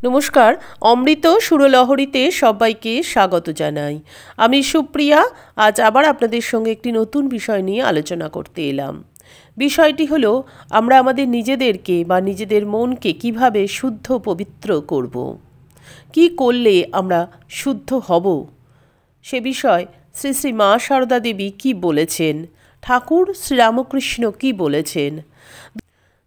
নমস্কার, অমৃত সুরলহরীতে সবাইকে স্বাগত জানাই। আমি সুপ্রিয়া। আজ আবার আপনাদের সঙ্গে একটি নতুন বিষয় নিয়ে আলোচনা করতে এলাম। বিষয়টি হলো, আমরা আমাদের নিজেদেরকে বা নিজেদের মনকে কিভাবে শুদ্ধ পবিত্র করব, কি করলে আমরা শুদ্ধ হব, সে বিষয় শ্রী শ্রী মা সারদা দেবী কী বলেছেন, ঠাকুর শ্রীরামকৃষ্ণ কী বলেছেন।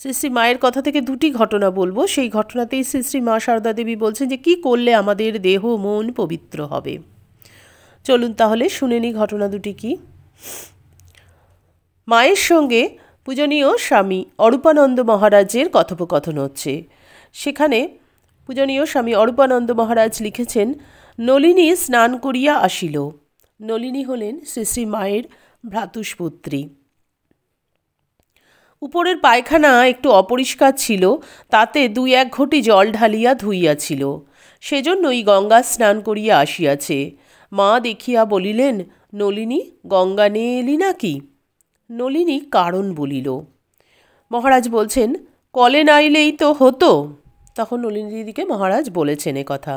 শ্রী শ্রী মায়ের কথা থেকে দুটি ঘটনা বলবো। সেই ঘটনাতেই শ্রী শ্রী মা সারদা দেবী বলছেন যে কী করলে আমাদের দেহ মন পবিত্র হবে। চলুন তাহলে শুনে নিই ঘটনা দুটি কি। মায়ের সঙ্গে পূজনীয় স্বামী অরূপানন্দ মহারাজের কথোপকথন হচ্ছে। সেখানে পূজনীয় স্বামী অরূপানন্দ মহারাজ লিখেছেন, নলিনী স্নান করিয়া আসিল। নলিনী হলেন শ্রী শ্রী মায়ের ভ্রাতুষ্পুত্রী। উপরের পায়খানা একটু অপরিষ্কার ছিল, তাতে 2-1 ঘটি জল ঢালিয়া ধুইয়াছিল, সেজন্যই গঙ্গা স্নান করিয়া আসিয়াছে। মা দেখিয়া বলিলেন, নলিনী, গঙ্গা নিয়ে এলি নাকি? নলিনী কারণ বলিল। মহারাজ বলছেন, কলে নাইলেই তো হতো। তখন নলিনী দিদিকে মহারাজ বলেছেন এ কথা।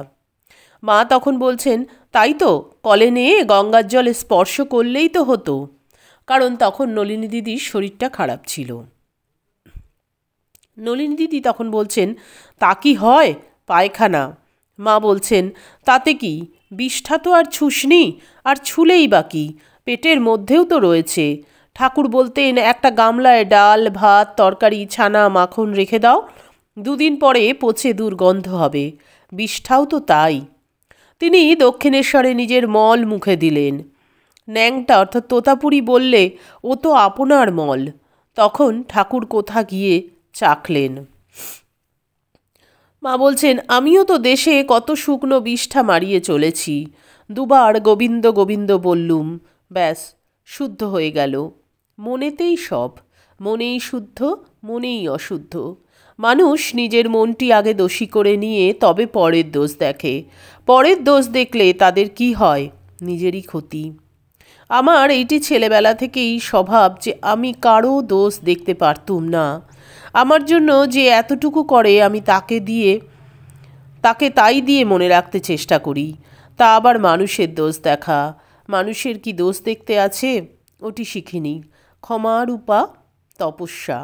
মা তখন বলছেন, তাই তো, কলে নিয়ে গঙ্গার জলে স্পর্শ করলেই তো হতো। কারণ তখন নলিনী দিদির শরীরটা খারাপ ছিল। নলিনী দিদি তখন বলছেন, তা কি হয়, পায়খানা। মা বলছেন, তাতে কি, বিষ্ঠা তো আর ছুসনি, আর ছুলেই বা কি, পেটের মধ্যেও তো রয়েছে। ঠাকুর বলতেন, একটা গামলায় ডাল ভাত তরকারি ছানা মাখন রেখে দাও, 2 দিন পরে পচে দুর্গন্ধ হবে। বিষ্ঠাও তো তাই। তিনি দক্ষিণেশ্বরে নিজের মল মুখে দিলেন। ন্যাংটা অর্থাৎ তোতাপুরি বললে, ও তো আপনার মল। তখন ঠাকুর কোথা গিয়ে চাখলেন। মা বলছেন, আমিও তো দেশে কত শুকনো বিষ্ঠা মারিয়ে চলেছি, 2 বার গোবিন্দ গোবিন্দ বললুম, ব্যাস শুদ্ধ হয়ে গেল। মনেতেই সব, মনেই শুদ্ধ, মনেই অশুদ্ধ। মানুষ নিজের মনটি আগে দোষী করে নিয়ে তবে পরের দোষ দেখে। পরের দোষ দেখলে তাদের কি হয়, নিজেরই ক্ষতি। আমার এইটি ছেলেবেলা থেকেই স্বভাব যে আমি কারো দোষ দেখতে পারতুম না। আমার জন্য যে এতটুকু করে আমি তাকে তাই দিয়ে মনে রাখতে চেষ্টা করি। তা আবার মানুষের দোষ দেখা, মানুষের কি দোষ দেখতে আছে, ওটি শিখিনি। ক্ষমারূপা তপস্যা।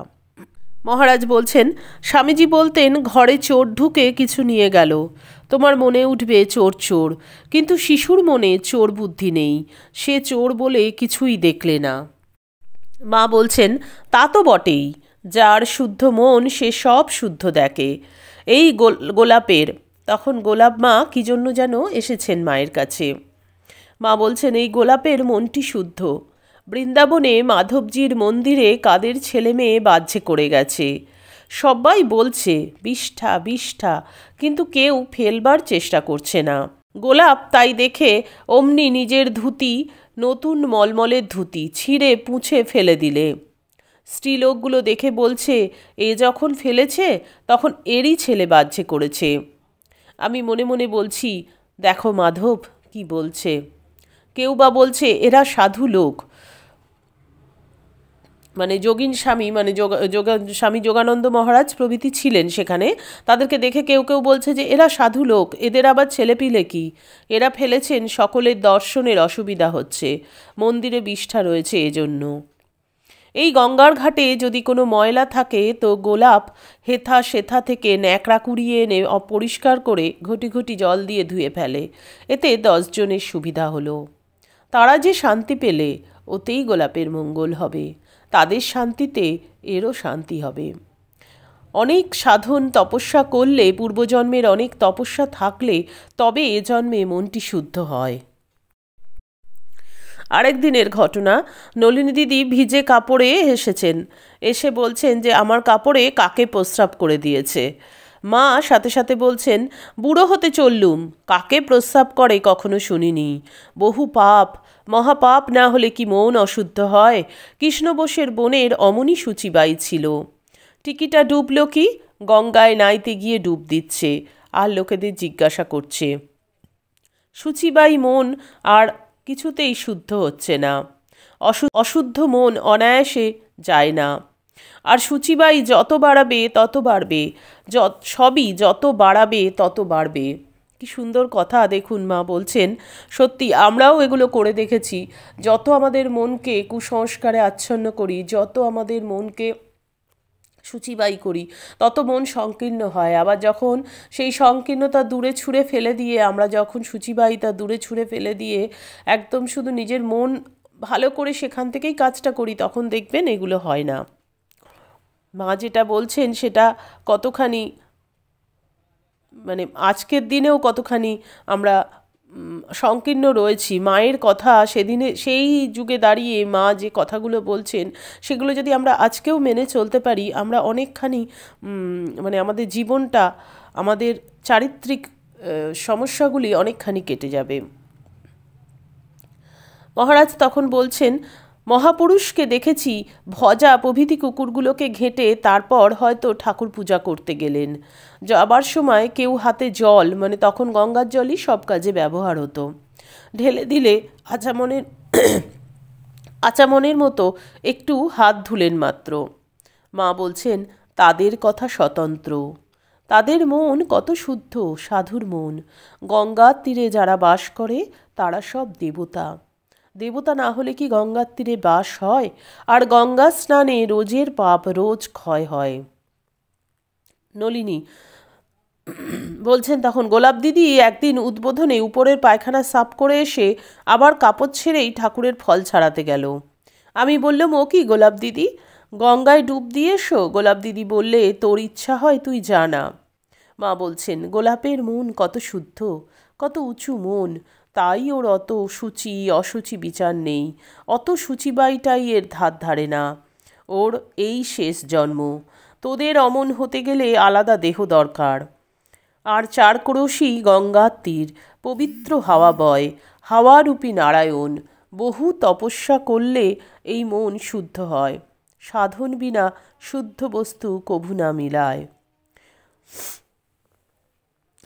মহারাজ বলছেন, স্বামীজি বলতেন, ঘরে চোর ঢুকে কিছু নিয়ে গেল, তোমার মনে উঠবে চোর চোর, কিন্তু শিশুর মনে চোর বুদ্ধি নেই, সে চোর বলে কিছুই দেখলে না। মা বলছেন, তা তো বটেই, যার শুদ্ধ মন সে সব শুদ্ধ দেখে। এই গোলাপের, তখন গোলাপ মা কি জন্য যেন এসেছেন মায়ের কাছে। মা বলছেন, এই গোলাপের মনটি শুদ্ধ। বৃন্দাবনে মাধবজির মন্দিরে কাদের ছেলে মেয়ে বাহ্যে করে গেছে, সবাই বলছে বিষ্ঠা বিষ্ঠা, কিন্তু কেউ ফেলবার চেষ্টা করছে না। গোলাপ তাই দেখে অমনি নিজের ধুতি, নতুন মলমলের ধুতি ছিঁড়ে পুঁছে ফেলে দিলে। স্ত্রীলোকগুলো দেখে বলছে, এ যখন ফেলেছে তখন এরই ছেলে বাহ্যে করেছে। আমি মনে মনে বলছি, দেখো মাধব কি বলছে। কেউ বা বলছে এরা সাধু লোক, মানে যোগীন স্বামী, মানে স্বামী যোগানন্দ মহারাজ প্রভৃতি ছিলেন সেখানে। তাদেরকে দেখে কেউ কেউ বলছে যে এরা সাধু লোক, এদের আবার ছেলেপিলে কি, এরা ফেলেছেন সকলের দর্শনের অসুবিধা হচ্ছে, মন্দিরে বিষ্ঠা রয়েছে এজন্য। এই গঙ্গার ঘাটে যদি কোনো ময়লা থাকে তো গোলাপ হেথা সেথা থেকে ন্যাকড়া কুড়িয়ে এনে অপরিষ্কার করে ঘটি ঘটি জল দিয়ে ধুয়ে ফেলে। এতে 10 জনের সুবিধা হলো। তারা যে শান্তি পেলে, ওতেই গোলাপের মঙ্গল হবে। তাদের শান্তিতে এরও শান্তি হবে। অনেক সাধন তপস্যা করলে, পূর্বজন্মের অনেক তপস্যা থাকলে তবে এ জন্মে মনটি শুদ্ধ হয়। আরেক দিনের ঘটনা, নলিনী দিদি ভিজে কাপড়ে এসেছেন। এসে বলছেন যে আমার কাপড়ে কাকে প্রস্রাব করে দিয়েছে। মা সাথে সাথে বলছেন, বুড়ো হতে চললুম, কাকে প্রস্রাব করে কখনো শুনিনি। বহু পাপ, মহাপাপ না হলে কি মন অশুদ্ধ হয়? কৃষ্ণ বোসের বোনের অমনি সূচিবাই ছিল। টিকিটা ডুবল কি, গঙ্গায় নাইতে গিয়ে ডুব দিচ্ছে, আর লোকেদের জিজ্ঞাসা করছে। সূচিবাই মন আর কিছুতেই শুদ্ধ হচ্ছে না। অশুদ্ধ মন অনায়াসে যায় না। আর সূচিবাই যত বাড়াবে তত বাড়বে, সবই যত বাড়াবে তত বাড়বে। কি সুন্দর কথা! দেখুন মা বলছেন, সত্যি আমরাও এগুলো করে দেখেছি। যত আমাদের মনকে কুসংস্কারে আচ্ছন্ন করি, যত আমাদের মনকে সূচিবাই করি, তত মন সংকীর্ণ হয়। আবার যখন সেই সংকীর্ণতা দূরে ছুঁড়ে ফেলে দিয়ে, আমরা যখন সূচিবাইতা দূরে ছুঁড়ে ফেলে দিয়ে একদম শুধু নিজের মন ভালো করে সেখান থেকেই কাজটা করি, তখন দেখবেন এগুলো হয় না। মা যেটা বলছেন সেটা কতখানি, মানে আজকের দিনেও কতখানি আমরা সংকীর্ণ রয়েছি। মায়ের কথা সেদিনে, সেই যুগে দাঁড়িয়ে মা যে কথাগুলো বলছেন, সেগুলো যদি আমরা আজকেও মেনে চলতে পারি, আমরা অনেকখানি মানে আমাদের জীবনটা, আমাদের চারিত্রিক সমস্যাগুলি অনেকখানি কেটে যাবে। মহারাজ তখন বলছেন, মহাপুরুষকে দেখেছি ভজা প্রভৃতি কুকুরগুলোকে ঘেঁটে তারপর হয়তো ঠাকুর পূজা করতে গেলেন। যাবার সময় কেউ হাতে জল, মানে তখন গঙ্গার জলই সব কাজে ব্যবহার হতো, ঢেলে দিলে আচামনের আচামনের মতো একটু হাত ধুলেন মাত্র। মা বলছেন, তাদের কথা স্বতন্ত্র, তাদের মন কত শুদ্ধ, সাধুর মন। গঙ্গার তীরে যারা বাস করে তারা সব দেবতা। দেবতা না হলে কি গঙ্গার তীরে বাস হয়? আর গঙ্গা স্নানে রোজের পাপ রোজ ক্ষয় হয়। নলিনী বলছেন তখন, গোলাপ দিদি একদিন উদ্বোধনে উপরের পায়খানা সাফ করে এসে আবার কাপড় ছেড়েই ঠাকুরের ফল ছাড়াতে গেল। আমি বললাম, ও কি গোলাপ দিদি, গঙ্গায় ডুব দিয়ে এসো? গোলাপ দিদি বললে, তোর ইচ্ছা হয় তুই জানা। মা বলছেন, গোলাপের মন কত শুদ্ধ, কত উঁচু মন, তাই ওর অত সূচি অসুচি বিচার নেই, অত সূচিবাইটাই এর ধার ধারে না। ওর এই শেষ জন্ম, তোদের অমন হতে গেলে আলাদা দেহ দরকার। আর চার ক্রোশী গঙ্গার তীর, পবিত্র হাওয়া বয়, হাওয়ারূপী নারায়ণ। বহু তপস্যা করলে এই মন শুদ্ধ হয়, সাধন বিনা শুদ্ধ বস্তু কভু না মিলায়।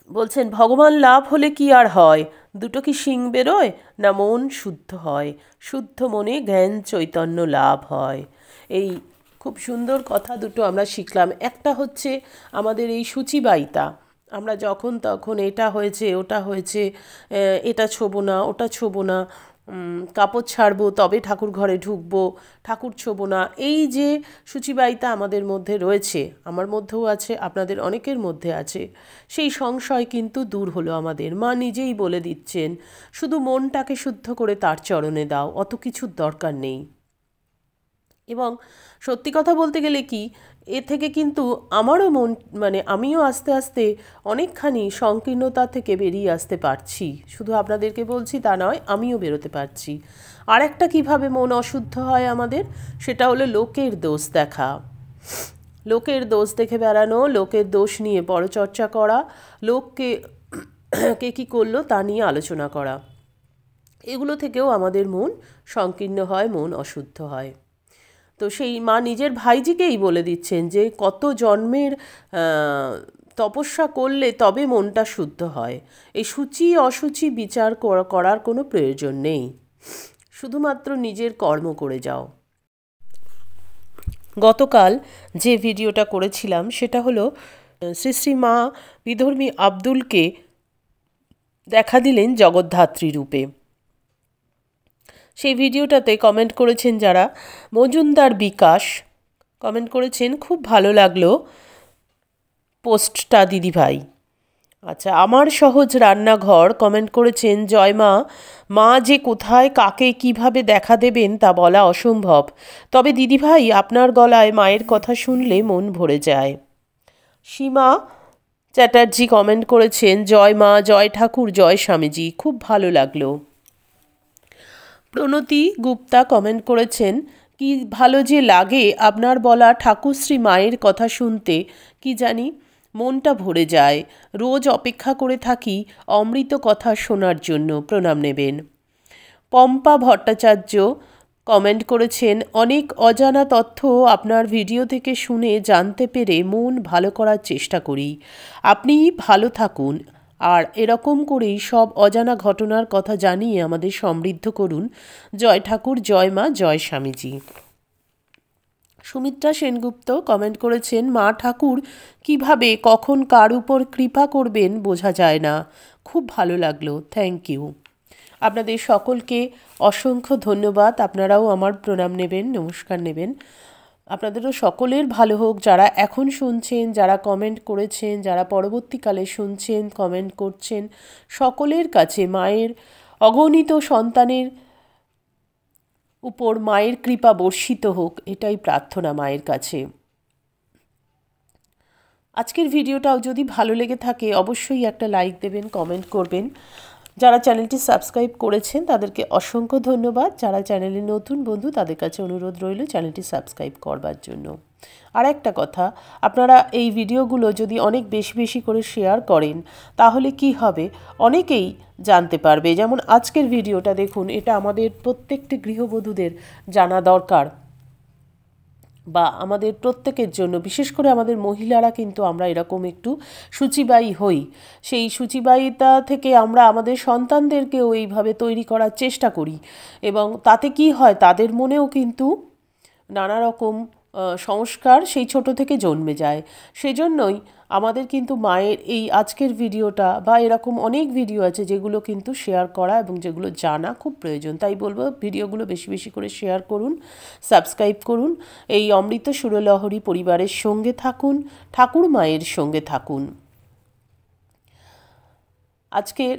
বলছেন, ভগবান লাভ হলে কি আর হয়, দুটো কি শিং বেরোয়, না মন শুদ্ধ হয়, শুদ্ধ মনে জ্ঞান চৈতন্য লাভ হয়। এই খুব সুন্দর কথা দুটো আমরা শিখলাম। একটা হচ্ছে আমাদের এই সূচিবাইতা, আমরা যখন তখন এটা হয়েছে ওটা হয়েছে, এটা ছোবো না ওটা ছোবো না, কাপড় ছাড়বো তবে ঠাকুর ঘরে ঢুকবো, ঠাকুর ছোবো না, এই যে সূচিবাইতা আমাদের মধ্যে রয়েছে, আমার মধ্যেও আছে, আপনাদের অনেকের মধ্যে আছে, সেই সংশয় কিন্তু দূর হলো আমাদের। মা নিজেই বলে দিচ্ছেন, শুধু মনটাকে শুদ্ধ করে তার চরণে দাও, অত কিছুর দরকার নেই। এবং সত্যি কথা বলতে গেলে কি, এ থেকে কিন্তু আমারও মন, মানে আমিও আস্তে আস্তে অনেকখানি সংকীর্ণতা থেকে বেরিয়ে আসতে পারছি। শুধু আপনাদেরকে বলছি তা নয়, আমিও বেরোতে পারছি। আর একটা কীভাবে মন অশুদ্ধ হয় আমাদের, সেটা হলো লোকের দোষ দেখা, লোকের দোষ দেখে বেড়ানো, লোকের দোষ নিয়ে পরচর্চা করা, লোককে কে কী করলো তা নিয়ে আলোচনা করা, এগুলো থেকেও আমাদের মন সংকীর্ণ হয়, মন অশুদ্ধ হয়। তো সেই মা নিজের ভাইজিকেই বলে দিচ্ছেন যে কত জন্মের তপস্যা করলে তবে মনটা শুদ্ধ হয়, এই সূচি অসুচি বিচার করার কোনো প্রয়োজন নেই, শুধুমাত্র নিজের কর্ম করে যাও। গতকাল যে ভিডিওটা করেছিলাম সেটা হলো শ্রী শ্রী মা বিধর্মী আব্দুলকে দেখা দিলেন জগদ্ধাত্রী রূপে। সেই ভিডিওটাতে কমেন্ট করেছেন যারা, মজুমদার বিকাশ কমেন্ট করেছেন, খুব ভালো লাগলো পোস্টটা দিদিভাই। আচ্ছা, আমার সহজ রান্নাঘর কমেন্ট করেছেন, জয় মা, মা যে কোথায় কাকে কিভাবে দেখা দেবেন তা বলা অসম্ভব, তবে দিদিভাই আপনার গলায় মায়ের কথা শুনলে মন ভরে যায়। সীমা চ্যাটার্জি কমেন্ট করেছেন, জয় মা, জয় ঠাকুর, জয় স্বামীজি, খুব ভালো লাগলো। প্রণতি গুপ্তা কমেন্ট করেছেন, কি ভালো যে লাগে আপনার বলা ঠাকুরশ্রী মায়ের কথা শুনতে, কি জানি মনটা ভরে যায়, রোজ অপেক্ষা করে থাকি অমৃত কথা শোনার জন্য, প্রণাম নেবেন। পম্পা ভট্টাচার্য কমেন্ট করেছেন, অনেক অজানা তথ্য আপনার ভিডিও থেকে শুনে জানতে পেরে মন ভালো করার চেষ্টা করি, আপনি ভালো থাকুন, আর এরকম করেই সব অজানা ঘটনার কথা জানিয়ে আমাদের সমৃদ্ধ করুন। জয় ঠাকুর, জয় মা, জয় স্বামীজি। সুমিত্রা সেনগুপ্ত কমেন্ট করেছেন, মা ঠাকুর কিভাবে কখন কার উপর কৃপা করবেন বোঝা যায় না। খুব ভালো লাগলো, থ্যাংক ইউ। আপনাদের সকলকে অসংখ্য ধন্যবাদ। আপনারাও আমার প্রণাম নেবেন, নমস্কার নেবেন। আপনাদেরও সকলের ভালো হোক, যারা এখন শুনছেন, যারা কমেন্ট করেছেন, যারা পরবর্তীকালে শুনছেন, কমেন্ট করছেন, সকলের কাছে মায়ের অগণিত সন্তানের উপর মায়ের কৃপা বর্ষিত হোক, এটাই প্রার্থনা মায়ের কাছে। আজকের ভিডিওটাও যদি ভালো লেগে থাকে অবশ্যই একটা লাইক দেবেন, কমেন্ট করবেন। যারা চ্যানেলটি সাবস্ক্রাইব করেছেন তাদেরকে অসংখ্য ধন্যবাদ। যারা চ্যানেলে নতুন বন্ধু তাদের কাছে অনুরোধ রইল চ্যানেলটি সাবস্ক্রাইব করবার জন্য। আর একটা কথা, আপনারা এই ভিডিওগুলো যদি অনেক বেশি বেশি করে শেয়ার করেন তাহলে কি হবে, অনেকেই জানতে পারবে। যেমন আজকের ভিডিওটা দেখুন, এটা আমাদের প্রত্যেকটি গৃহবধূদের জানা দরকার, বা আমাদের প্রত্যেকের জন্য, বিশেষ করে আমাদের মহিলারা কিন্তু আমরা এরকম একটু শুচিবায়ী হই। সেই শুচিবায়িতা থেকে আমরা আমাদের সন্তানদেরকেও এইভাবে তৈরি করার চেষ্টা করি, এবং তাতে কি হয়, তাদের মনেও কিন্তু নানা রকম সংস্কার সেই ছোট থেকে জন্মে যায়। সেজন্যই আমাদের কিন্তু মায়ের এই আজকের ভিডিওটা বা এরকম অনেক ভিডিও আছে যেগুলো কিন্তু শেয়ার করা এবং যেগুলো জানা খুব প্রয়োজন। তাই বলবো ভিডিওগুলো বেশি বেশি করে শেয়ার করুন, সাবস্ক্রাইব করুন, এই অমৃত সুরলহরী পরিবারের সঙ্গে থাকুন, ঠাকুর মায়ের সঙ্গে থাকুন। আজকের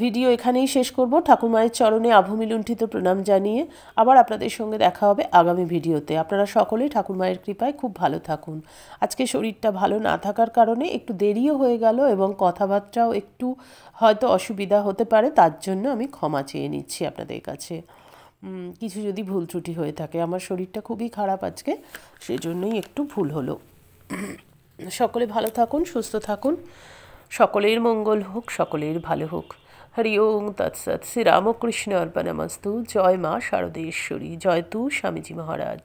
ভিডিও এখানেই শেষ করব, ঠাকুর মায়ের চরণে আভূমিলুণ্ঠিত প্রণাম জানিয়ে। আবার আপনাদের সঙ্গে দেখা হবে আগামী ভিডিওতে। আপনারা সকলেই ঠাকুর মায়ের কৃপায় খুব ভালো থাকুন। আজকে শরীরটা ভালো না থাকার কারণে একটু দেরিও হয়ে গেল এবং কথাবার্তাও একটু হয়তো অসুবিধা হতে পারে, তার জন্য আমি ক্ষমা চেয়ে নিচ্ছি আপনাদের কাছে। কিছু যদি ভুল ত্রুটি হয়ে থাকে, আমার শরীরটা খুবই খারাপ আজকে, সেজন্যই একটু ভুল হলো। সকলে ভালো থাকুন, সুস্থ থাকুন, সকলের মঙ্গল হোক, সকলের ভালো হোক। হরি ওম তৎসৎ। শ্রী রামকৃষ্ণ অর্পণমস্তু। জয় মা শারদেশ্বরী। জয় তু স্বামীজি মহারাজ।